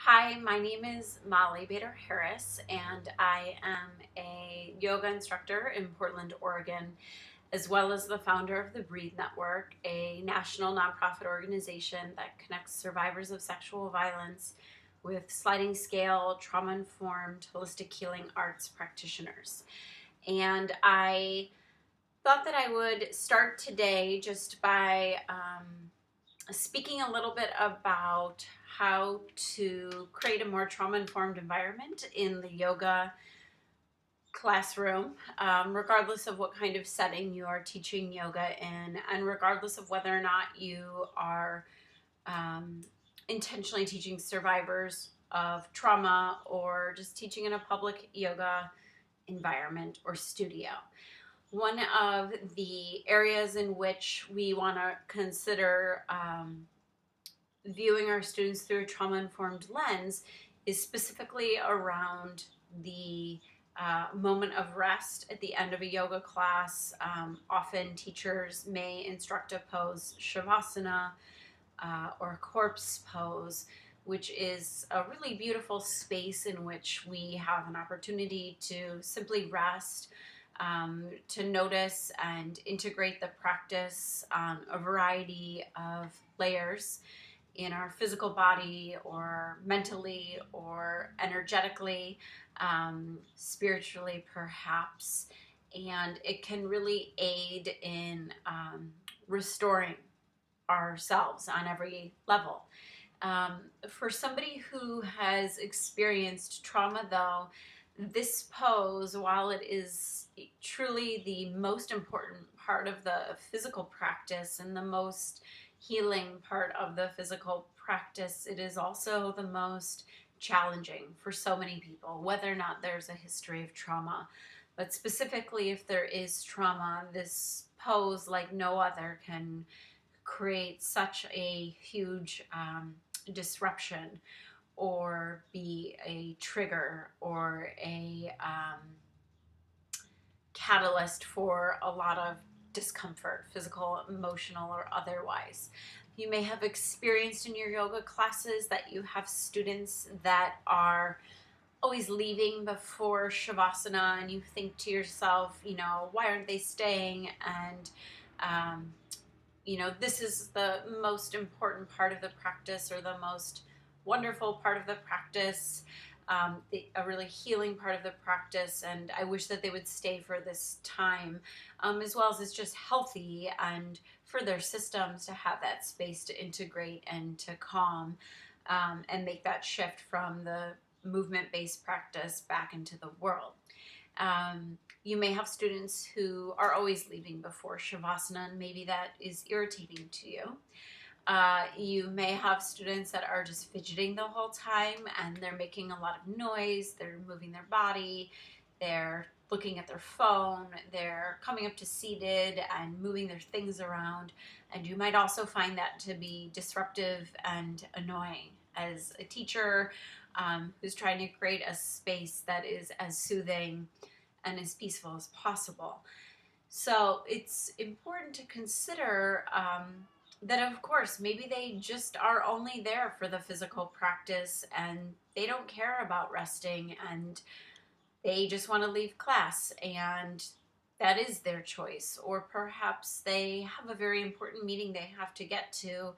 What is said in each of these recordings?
Hi, my name is Boeder Harris, and I am a yoga instructor in Portland, Oregon, as well as the founder of the Breathe Network, a national nonprofit organization that connects survivors of sexual violence with sliding scale, trauma informed, holistic healing arts practitioners. And I thought that I would start today just by speaking a little bit about how to create a more trauma-informed environment in the yoga classroom, regardless of what kind of setting you are teaching yoga in, and regardless of whether or not you are um, intentionally teaching survivors of trauma or just teaching in a public yoga environment or studio. One of the areas in which we want to consider viewing our students through a trauma-informed lens is specifically around the moment of rest at the end of a yoga class. Often teachers may instruct a pose, Savasana, or a corpse pose, which is a really beautiful space in which we have an opportunity to simply rest, to notice and integrate the practice on a variety of layers in our physical body or mentally or energetically, spiritually perhaps. And it can really aid in restoring ourselves on every level. For somebody who has experienced trauma, though, this pose, while it is truly the most important part of the physical practice and the most healing part of the physical practice, it is also the most challenging for so many people, whether or not there's a history of trauma. But specifically, if there is trauma, this pose, like no other, can create such a huge disruption or be a trigger or a catalyst for a lot of discomfort, physical, emotional, or otherwise. You may have experienced in your yoga classes that you have students that are always leaving before Shavasana, and you think to yourself, why aren't they staying? And this is the most important part of the practice, or the most wonderful part of the practice, a really healing part of the practice, and I wish that they would stay for this time, as well as it's just healthy and for their systems to have that space to integrate and to calm, and make that shift from the movement-based practice back into the world. You may have students who are always leaving before Shavasana, and maybe that is irritating to you. You may have students that are just fidgeting the whole time, and they're making a lot of noise, they're moving their body, they're looking at their phone, they're coming up to seated and moving their things around, and you might also find that to be disruptive and annoying as a teacher who's trying to create a space that is as soothing and as peaceful as possible. So it's important to consider that, of course, maybe they just are only there for the physical practice and they don't care about resting, and they just want to leave class, and that is their choice. Or perhaps they have a very important meeting they have to get to,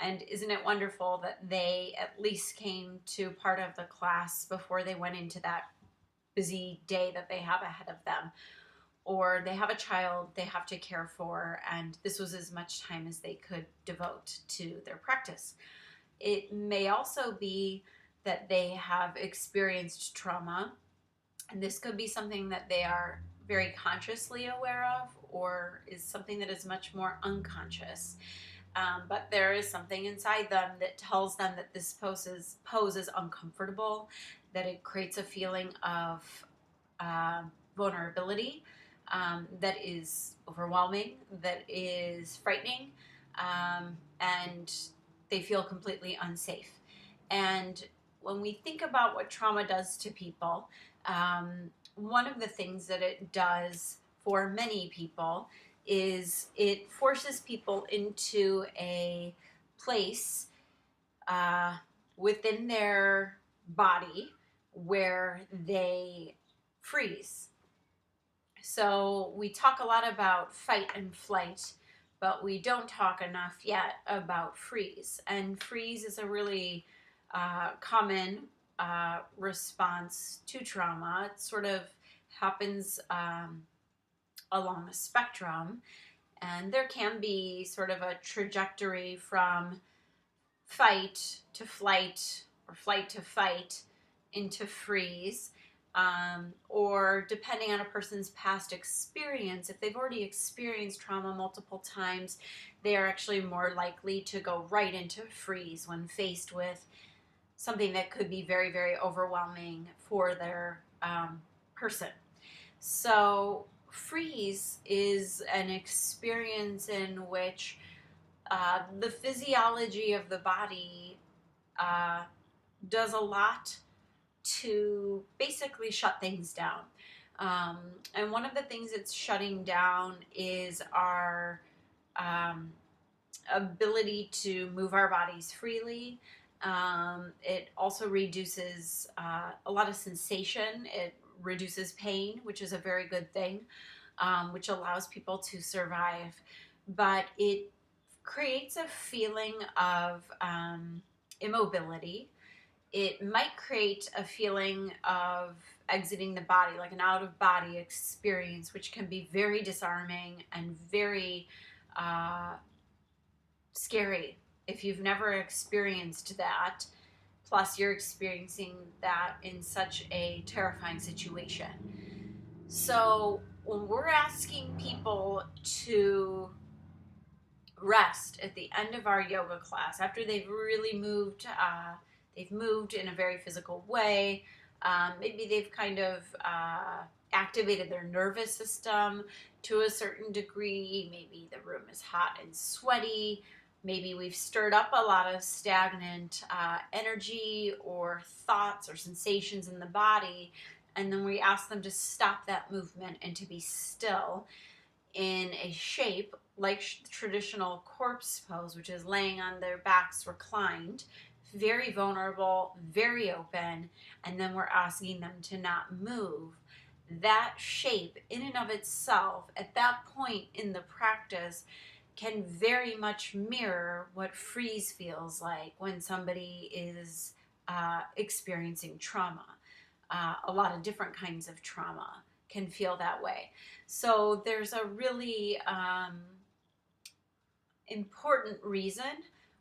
and isn't it wonderful that they at least came to part of the class before they went into that busy day that they have ahead of them. Or they have a child they have to care for, and this was as much time as they could devote to their practice. It may also be that they have experienced trauma, and this could be something that they are very consciously aware of, or is something that is much more unconscious. But there is something inside them that tells them that this pose is uncomfortable, that it creates a feeling of vulnerability, that is overwhelming, that is frightening, and they feel completely unsafe. And when we think about what trauma does to people, one of the things that it does for many people is it forces people into a place within their body where they freeze. So we talk a lot about fight and flight, but we don't talk enough yet about freeze. And freeze is a really common response to trauma. It sort of happens along a spectrum, and there can be sort of a trajectory from fight to flight or flight to fight into freeze. Or depending on a person's past experience, if they've already experienced trauma multiple times, they are actually more likely to go right into freeze when faced with something that could be very, very overwhelming for their person. So freeze is an experience in which the physiology of the body does a lot to basically shut things down. And one of the things it's shutting down is our ability to move our bodies freely. It also reduces a lot of sensation. It reduces pain, which is a very good thing, which allows people to survive. But it creates a feeling of immobility. It might create a feeling of exiting the body, like an out-of-body experience, which can be very disarming and very scary if you've never experienced that. Plus, you're experiencing that in such a terrifying situation. So when we're asking people to rest at the end of our yoga class, after they've really moved in a very physical way, maybe they've kind of activated their nervous system to a certain degree, maybe the room is hot and sweaty, maybe we've stirred up a lot of stagnant energy or thoughts or sensations in the body, and then we ask them to stop that movement and to be still in a shape like traditional corpse pose, which is laying on their backs reclined, very vulnerable, very open, and then we're asking them to not move. That shape in and of itself at that point in the practice can very much mirror what freeze feels like when somebody is experiencing trauma. A lot of different kinds of trauma can feel that way. So there's a really important reason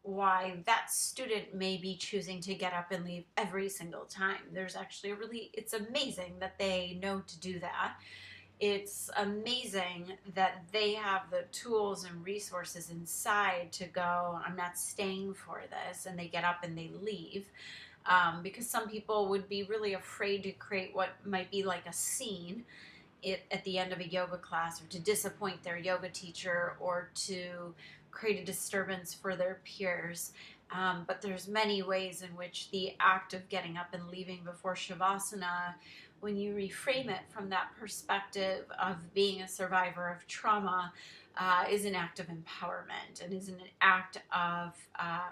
why that student may be choosing to get up and leave every single time. There's actually it's amazing that they know to do that. It's amazing that they have the tools and resources inside to go, I'm not staying for this, and they get up and they leave. Because some people would be really afraid to create what might be like a scene at the end of a yoga class, or to disappoint their yoga teacher, or to create a disturbance for their peers. But there's many ways in which the act of getting up and leaving before Savasana, when you reframe it from that perspective of being a survivor of trauma, is an act of empowerment and is an act of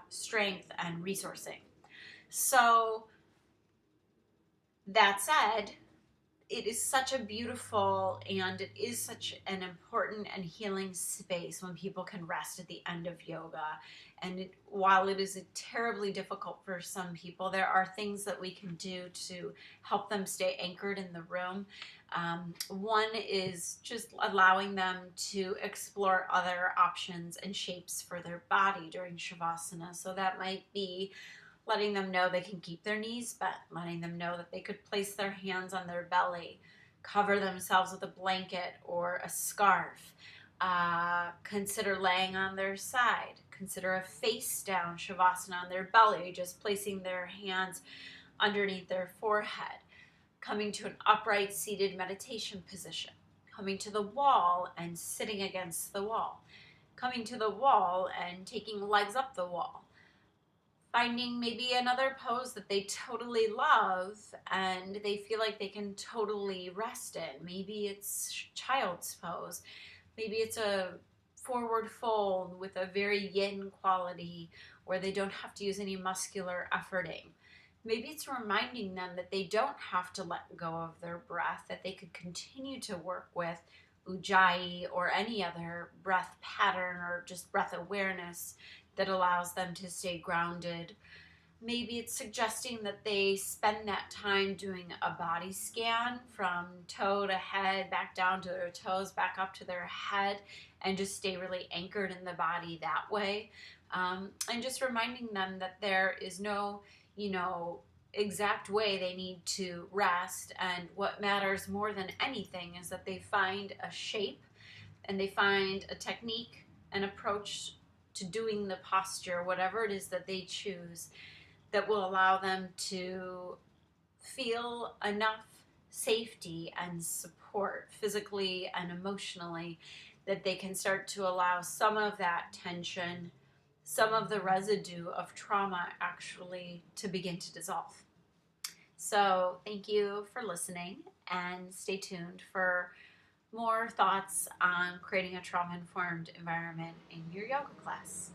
strength and resourcing. So that said, it is such a beautiful and it is such an important and healing space when people can rest at the end of yoga. And while it is terribly difficult for some people, there are things that we can do to help them stay anchored in the room. One is just allowing them to explore other options and shapes for their body during Shavasana. So that might be letting them know they can keep their knees bent, letting them know that they could place their hands on their belly, cover themselves with a blanket or a scarf, consider laying on their side, consider a face down Shavasana on their belly, just placing their hands underneath their forehead, coming to an upright seated meditation position, coming to the wall and sitting against the wall, coming to the wall and taking legs up the wall, finding maybe another pose that they totally love and they feel like they can totally rest in. Maybe it's child's pose. Maybe it's a forward fold with a very yin quality, or they don't have to use any muscular efforting. Maybe it's reminding them that they don't have to let go of their breath, that they could continue to work with Ujjayi or any other breath pattern or just breath awareness that allows them to stay grounded. Maybe it's suggesting that they spend that time doing a body scan from toe to head, back down to their toes, back up to their head, and just stay really anchored in the body that way. And just reminding them that there is no, exact way they need to rest. And what matters more than anything is that they find a shape and they find a technique, an approach to doing the posture, whatever it is that they choose, that will allow them to feel enough safety and support physically and emotionally that they can start to allow some of that tension, some of the residue of trauma actually to begin to dissolve. So thank you for listening, and stay tuned for more thoughts on creating a trauma-informed environment in your yoga class.